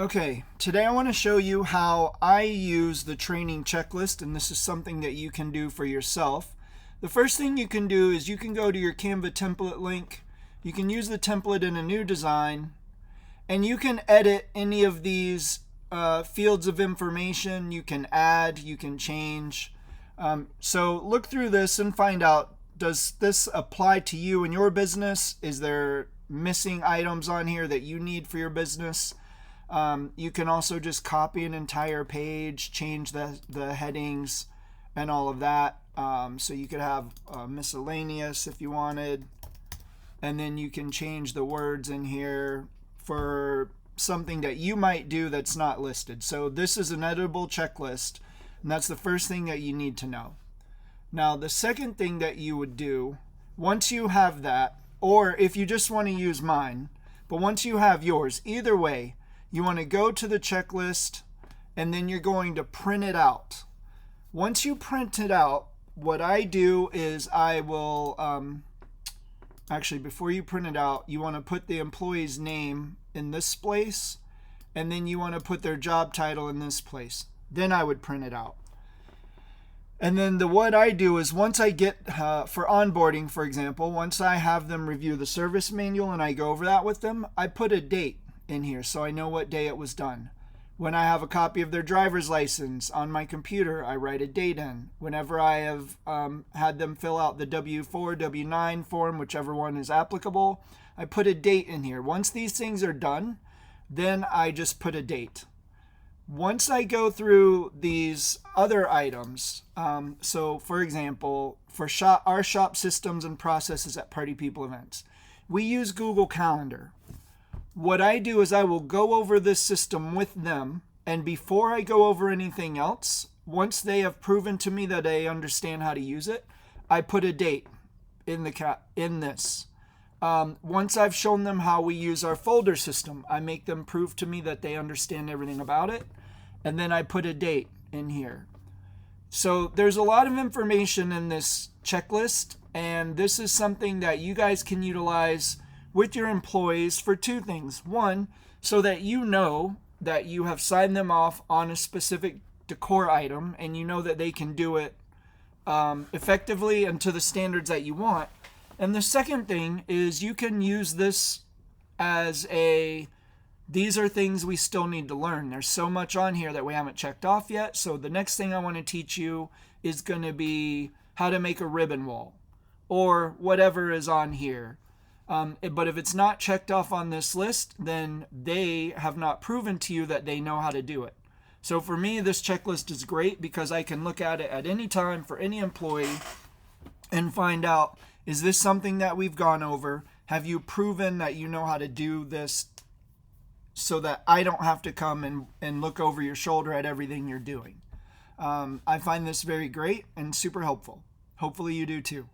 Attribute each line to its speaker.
Speaker 1: Okay, today I want to show you how I use the training checklist, and this is something that you can do for yourself. The first thing you can do is you can go to your Canva template link. You can use the template in a new design, and you can edit any of these fields of information. You can add, you can change. So look through this and find out, does this apply to you and your business? Is there missing items on here that you need for your business? You can also just copy an entire page, change the headings and all of that. So you could have miscellaneous if you wanted, and then you can change the words in here for something that you might do that's not listed. So this is an editable checklist, and that's the first thing that you need to know. Now, the second thing that you would do, once you have that, or if you just want to use mine, but once you have yours, either way, you want to go to the checklist and then you're going to print it out. Once you print it out, what I do is I will, actually before you print it out, you want to put the employee's name in this place, and then you want to put their job title in this place. Then I would print it out. And then what I do is once I get, for onboarding, for example, once I have them review the service manual and I go over that with them, I put a date in here so I know what day it was done. When I have a copy of their driver's license on my computer, I write a date in. Whenever I have had them fill out the W-4, W-9 form, whichever one is applicable, I put a date in here. Once these things are done, then I just put a date. Once I go through these other items, so for example, for our shop systems and processes at Party People events, we use Google Calendar. What I do is I will go over this system with them, and before I go over anything else, once they have proven to me that they understand how to use it, I put a date in this. Once I've shown them how we use our folder system, I make them prove to me that they understand everything about it, and then I put a date in here. So there's a lot of information in this checklist, and this is something that you guys can utilize with your employees for two things. One, so that you know that you have signed them off on a specific decor item and you know that they can do it effectively and to the standards that you want. And the second thing is you can use this as these are things we still need to learn. There's so much on here that we haven't checked off yet. So the next thing I want to teach you is going to be how to make a ribbon wall or whatever is on here. But if it's not checked off on this list, then they have not proven to you that they know how to do it. So for me, this checklist is great because I can look at it at any time for any employee and find out, is this something that we've gone over? Have you proven that you know how to do this so that I don't have to come and look over your shoulder at everything you're doing? I find this very great and super helpful. Hopefully you do too.